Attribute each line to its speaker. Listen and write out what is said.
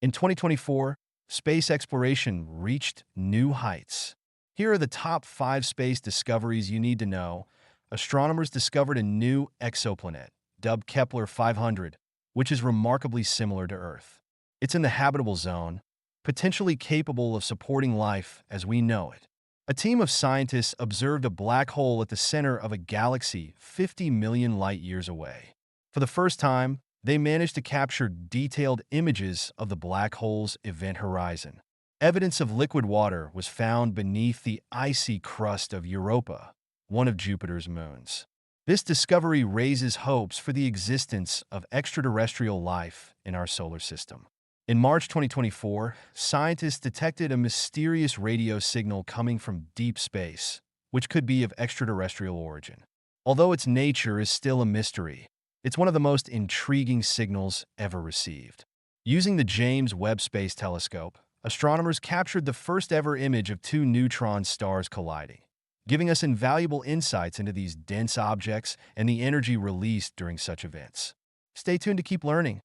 Speaker 1: In 2024, space exploration reached new heights. Here are the top 5 space discoveries you need to know. Astronomers discovered a new exoplanet, dubbed Kepler 500, which is remarkably similar to Earth. It's in the habitable zone, potentially capable of supporting life as we know it. A team of scientists observed a black hole at the center of a galaxy 50 million light-years away. For the first time, they managed to capture detailed images of the black hole's event horizon. Evidence of liquid water was found beneath the icy crust of Europa, one of Jupiter's moons. This discovery raises hopes for the existence of extraterrestrial life in our solar system. In March 2024, scientists detected a mysterious radio signal coming from deep space, which could be of extraterrestrial origin. Although its nature is still a mystery, it's one of the most intriguing signals ever received. Using the James Webb Space Telescope, astronomers captured the first-ever image of 2 neutron stars colliding, giving us invaluable insights into these dense objects and the energy released during such events. Stay tuned to keep learning.